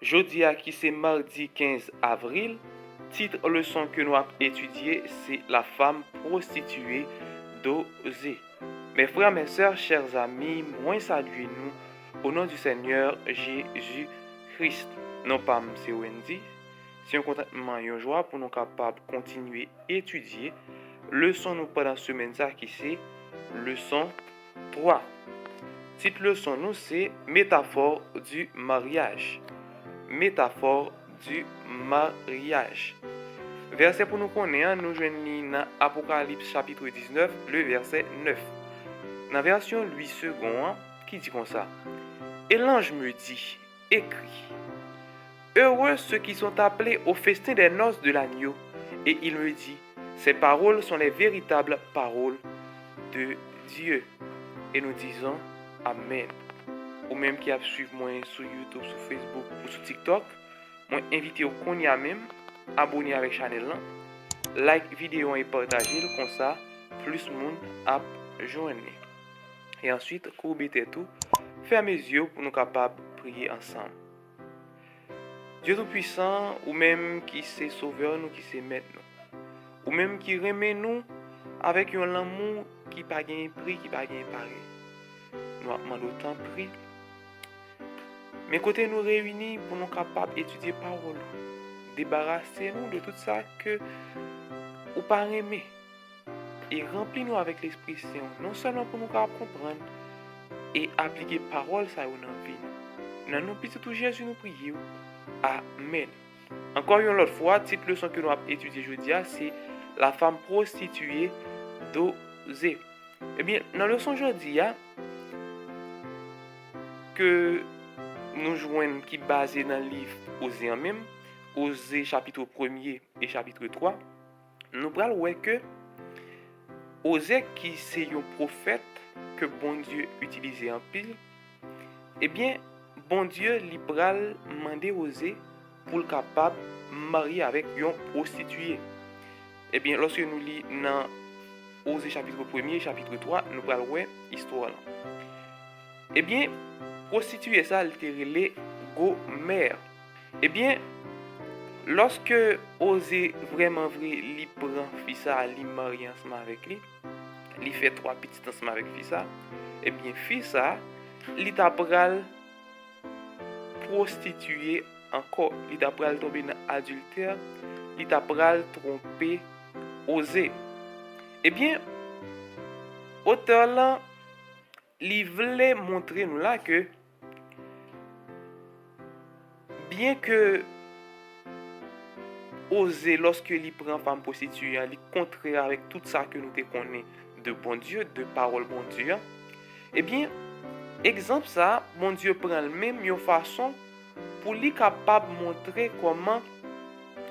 Jeudi à qui c'est mardi 15 avril, titre leçon que nous avons étudié, c'est la femme prostituée d'Osée. Mes frères, mes sœurs, chers amis, moi saluez-nous au nom du Seigneur Jésus-Christ. Non pas c'est Wendy, c'est un contentement et une joie pour nous capables de continuer à étudier leçon nous pendant semaine ça qui c'est leçon 3. Titre leçon nous c'est métaphore du mariage. Métaphore du mariage. Verset pour nous connaître, nous joignons dans Apocalypse chapitre 19, le verset 9. Dans la version Louis II, qui dit comme ça. Et l'ange me dit, écrit, heureux ceux qui sont appelés au festin des noces de l'agneau. Et il me dit, ces paroles sont les véritables paroles de Dieu. Et nous disons, Amen. Ou même qui a suivi moi sur YouTube, sur Facebook ou sur TikTok, moi invité au Konya même, abonner avec la chaîne là, like vidéo et partager comme ça, plus monde a joindre. Et ensuite, courbez tout, fermez les yeux pour nous capables de prier ensemble. Dieu Tout-Puissant, ou même qui sait sauveur nous, qui sait mettre nous, ou même qui remet nous avec un amour qui n'a pas de prix, qui n'a pas de pareil. Nous demandons autant prix. Mais côté nous réunis pour nous capables d'étudier parole, débarrasser nous de tout ça que ou pas aimer et remplir nous avec l'Esprit Saint, non seulement pour nous capables comprendre et appliquer parole ça dans vie. Dans nos petits tout Jésus nous prions. Amen. Encore une autre fois, titre leçon que nous avons étudié aujourd'hui, c'est la femme prostituée d'Osée. Eh bien, dans la leçon aujourd'hui, que nous joignons qui est basé dans le livre Osée en même, Osée chapitre 1er et chapitre 3, nous parlons que Osée qui c'est un prophète que bon Dieu utilisait en pile, eh bien, bon Dieu lui pral demander Osée pour le capable marier avec une prostituée. Eh bien, lorsque nous lisons dans Osée chapitre 1er et chapitre 3, nous parlons histoire là. Eh bien, prostituée ça altéré go-mère. Eh bien, lorsque Osée vraiment vrai, li prend fils ça, li marie ensemble avec lui, li fait 3 petits ensemble avec fils ça, eh bien fils ça, li t'a pral prostituer encore, li t'a pral tomber dans adultère, li t'a pral tromper Osée. Eh bien, auteur là, li voulait montrer nous là que bien que Osée lorsque li prend femme prostituée, li contraire avec tout ça que nous te connaît de bon Dieu, de parole bon Dieu. Eh bien, exemple ça, bon Dieu prend le même une façon pour lui capable montrer comment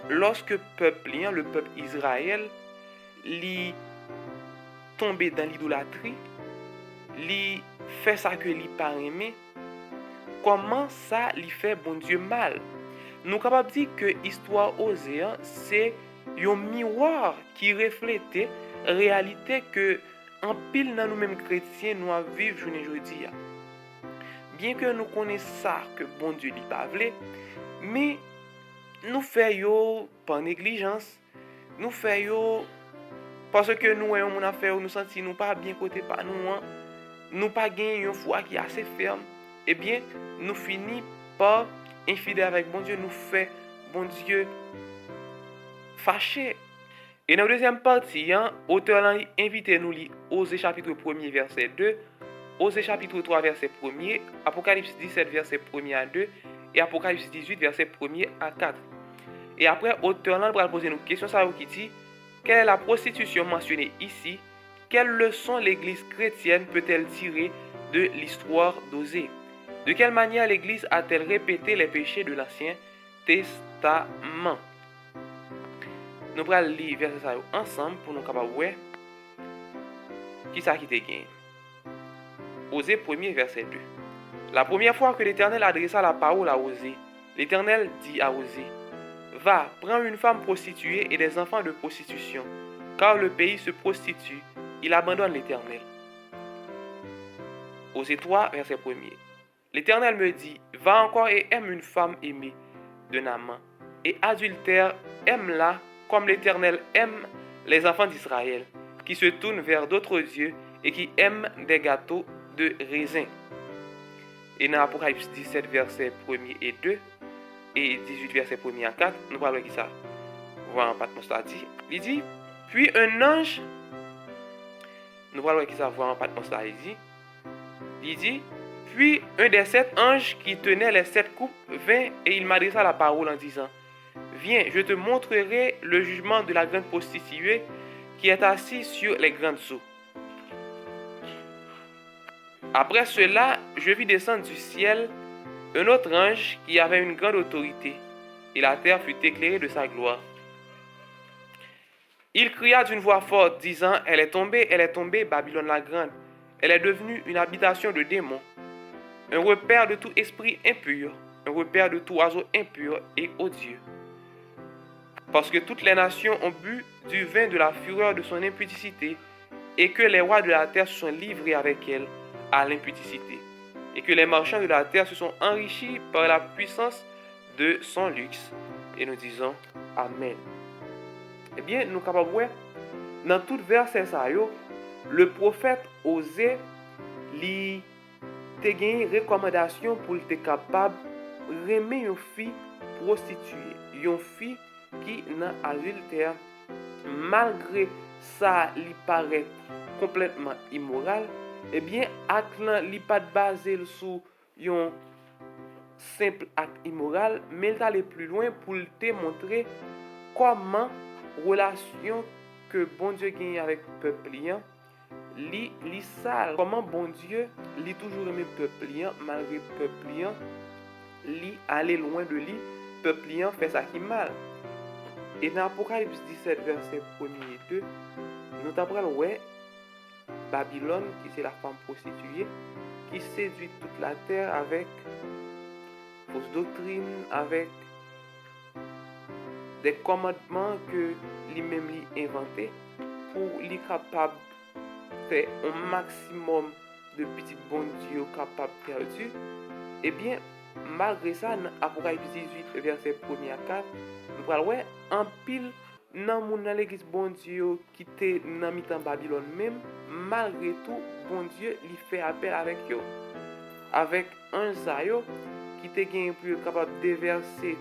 lorsque le peuple Israël, li tombé dans l'idolâtrie, li fait ça que li pas aimé, comment ça li fait bon Dieu mal. Nous capable dire que histoire Osée c'est un miroir qui reflète réalité que en pile dans nous-mêmes chrétiens nous vivre journée aujourd'hui. Bien que nous connaissons ça que bon Dieu li pas vle, mais nous faisons par négligence, nous faisons parce que nous avons mon affaire, nous sentons nous pas bien côté par nous pas gagner une foi qui est assez ferme. Eh bien, nous finissons par infidèle avec bon Dieu, nous fait bon Dieu fâché. Et dans la deuxième partie, auteur l'a invité nous lire Osée chapitre 1er verset 2, Osée chapitre 3 verset 1er, Apocalypse 17 verset 1er à 2 et Apocalypse 18 verset 1er à 4. Et après, auteur là va poser une question ça qui dit quelle est la prostitution mentionnée ici? Quelle leçon l'église chrétienne peut-elle tirer de l'histoire d'Osée? De quelle manière l'église a-t-elle répété les péchés de l'Ancien Testament? Nous allons lire verset ça ensemble pour nous capables voir qui ça qui te gagne. Osée 1er verset 2. La première fois que l'Éternel adressa la parole à Osée, l'Éternel dit à Osée, va, prends une femme prostituée et des enfants de prostitution, car le pays se prostitue, il abandonne l'Éternel. Osée 3 verset 1er. L'Éternel me dit, va encore et aime une femme aimée d'un amant, et adultère, aime-la comme l'Éternel aime les enfants d'Israël, qui se tournent vers d'autres dieux et qui aiment des gâteaux de raisin. Et dans Apocalypse 17, versets 1 et 2, et 18, versets 1 à 4, nous parlons de ça. Voir Patmos l'a dit. Il dit, puis un ange, nous parlons de ça, voir Patmos l'a dit. Il dit, puis un des 7 anges qui tenait les 7 coupes vint et il m'adressa la parole en disant, viens, je te montrerai le jugement de la grande prostituée qui est assise sur les grandes eaux. Après cela, je vis descendre du ciel un autre ange qui avait une grande autorité, et la terre fut éclairée de sa gloire. Il cria d'une voix forte, disant, elle est tombée, Babylone la grande. Elle est devenue une habitation de démons, un repère de tout esprit impur, un repère de tout oiseau impur et odieux. Parce que toutes les nations ont bu du vin de la fureur de son impudicité, et que les rois de la terre se sont livrés avec elle à l'impudicité, et que les marchands de la terre se sont enrichis par la puissance de son luxe. Et nous disons Amen. Eh bien, nous capables de voir, dans tout verset ça, le prophète osait li te gagner recommandation pour être capable de remettre une fille prostituée, une fille qui n'a adultère, malgré ça, lui paraît complètement immoral. Eh bien, acte là, li pas basé sur un simple acte immoral, mais il allait plus loin pour te montrer comment relation que bon Dieu gagne avec le peuple li sale, comment bon Dieu li toujours aimé peuple malgré peuple li aller loin de lui, peuple fait ça qui mal. Et dans Apocalypse 17 verset 1 et 2, nous apprenons ouais Babylone, qui c'est la femme prostituée, qui séduit toute la terre avec fausse doctrine, avec des commandements que lui-même lui inventé pour lui capable de faire un maximum de petits bons dieux capables perdus. Eh bien, malgré ça, dans Apocalypse 18, verset 1 à 4, nous parlons ouais, en pile nan moun nan l'église bon Dieu qui était dans mitan Babylone même, malgré tout, bon Dieu lui fait appel avec yo. Avec un zayo qui était pour capable de déverser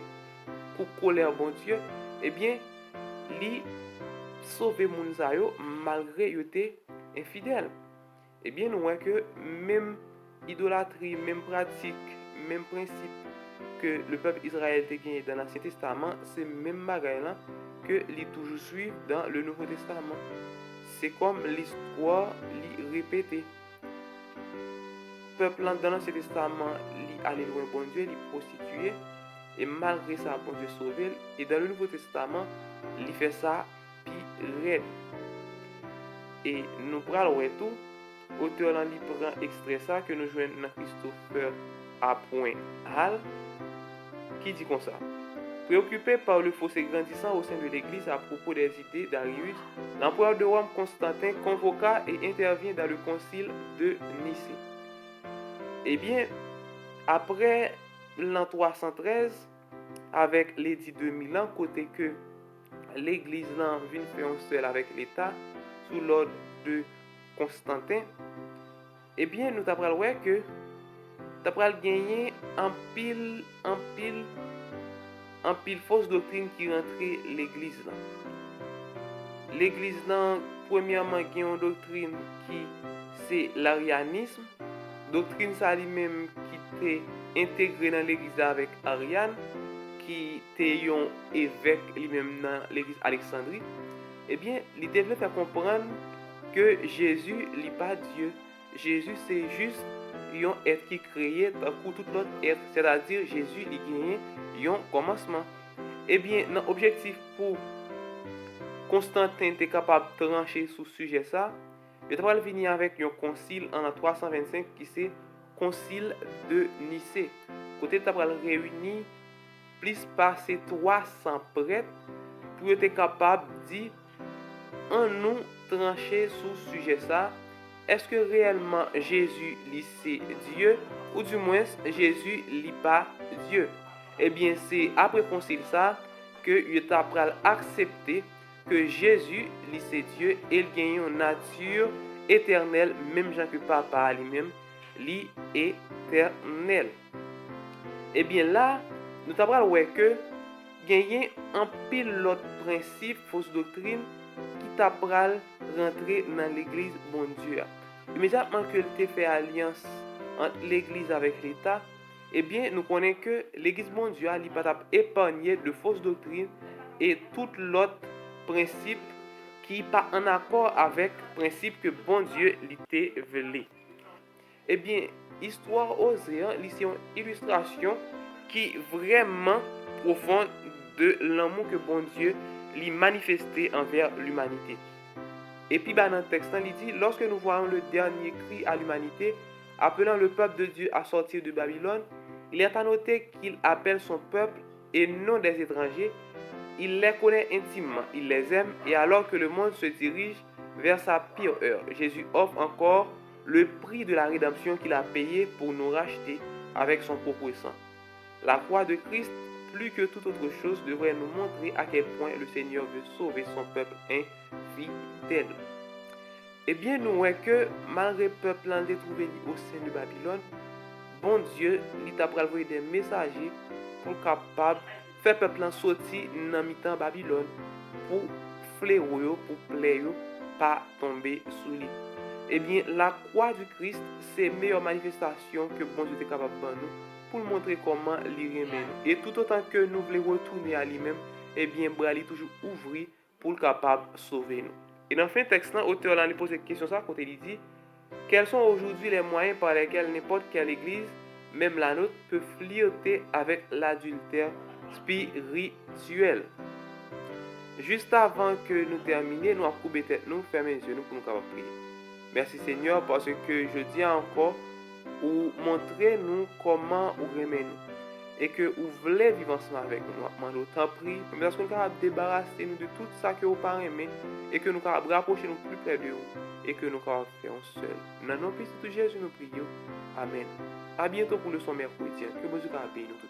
pour colère bon Dieu, eh bien, lui sauver moun zayo malgré yo était infidèle. Eh bien, nous voyons que même idolâtrie, même pratique, même principe que le peuple Israël a gagné dans l'Ancien Testament, c'est même bagaille là que li toujours suivre dans le Nouveau Testament. C'est comme l'histoire li répétée. Peuple dans l'Ancien Testament li allait loin bon Dieu, li prostitué, et malgré ça bon Dieu sauvé. Et dans le Nouveau Testament, li fait ça puis raide. Et nous prenons tout. Auteur là li prend extrait ça que nous joignons dans Christopher A. Hall qui dit comme ça. Préoccupé par le fossé grandissant au sein de l'Église à propos des idées d'Arius, l'empereur de Rome Constantin convoqua et intervient dans le concile de Nicée. Eh bien, après l'an 313, avec l'édit de Milan, côté que l'Église vient faire un seul avec l'État, sous l'ordre de Constantin, eh bien, nous avons vu que nous avons gagné en pile fausse doctrine qui rentrait l'église là. L'église là, premièrement, il y a une doctrine qui c'est l'arianisme. Doctrine ça lui-même qui était intégrée dans l'église avec Ariane, qui était un évêque lui-même dans l'église Alexandrie. Eh bien, il devait faire comprendre que Jésus n'est pas Dieu. Jésus c'est juste un être qui créé pour tout l'autre être, c'est-à-dire Jésus il gagne un commencement. Eh bien, l'objectif pour Constantin était capable de trancher sur ce sujet ça, il va venir avec un concile en 325 qui c'est concile de Nicée. Côté tu va réunir plus passer 300 prêtres pour être capable de dire en nous trancher sur ce sujet ça est-ce que réellement Jésus lui c'est Dieu ou du moins Jésus lui pas Dieu? Eh bien, c'est après concile ça que il t'a pral accepter que Jésus lui c'est Dieu et il gagne une nature éternelle, même Jean que papa lui-même, lui éternel. Eh bien là, nous t'apprends ouais que gagner un pilote principe, fausse doctrine, qui t'apprend rentrer dans l'église bon Dieu. Immédiatement que tu fait alliance entre l'église avec l'État, eh bien, nous connaissons que l'église bon Dieu a pas épargné de fausses doctrines et tout l'autre principe qui pas en accord avec le principe que bon Dieu l'était voulu. Eh bien, histoire Osée, c'est une illustration qui est vraiment profonde de l'amour que bon Dieu lui manifesté envers l'humanité. Et puis dans le texte, il dit, lorsque nous voyons le dernier cri à l'humanité, appelant le peuple de Dieu à sortir de Babylone, il est à noter qu'il appelle son peuple et non des étrangers. Il les connaît intimement, il les aime, et alors que le monde se dirige vers sa pire heure, Jésus offre encore le prix de la rédemption qu'il a payé pour nous racheter avec son propre sang. La croix de Christ, plus que toute autre chose, devrait nous montrer à quel point le Seigneur veut sauver son peuple infidèle. Eh bien, nous voyons que malgré le peuple en trouvé au sein de Babylone, bon Dieu, il t'a envoyé des messagers pour capable faire peuple sortir dans mi-temps Babylone pour fléau, pour plaire, pas tomber sous lui. Eh bien, la croix du Christ, c'est la meilleure manifestation que bon Dieu est capable de nous pour nous montrer comment il remet nous. Et tout autant que nous voulons retourner à lui-même, eh bien, bras est toujours ouvert pour capable de sauver nous. Et dans le fin texte, l'auteur lui pose cette question ça quand il dit quels sont aujourd'hui les moyens par lesquels n'importe quelle église, même la nôtre, peut flirter avec l'adultère spirituel. Juste avant que nous terminions, nous avons coupé tête, nous fermer les yeux pour nous capables prier. Merci Seigneur parce que je dis encore, ou montrer nous comment vous aimez nous et que vous voulez vivre ensemble avec nous. Nous t'en prie, parce que nous sommes débarrasser nous de tout ça que vous pas aimé et que nous sommes rapprocher nous plus près de vous et que nous sommes faire seul. Dans nos petits Jésus nous prions. Amen. À bientôt pour le son mercredi. Que Dieu bénisse nous tous.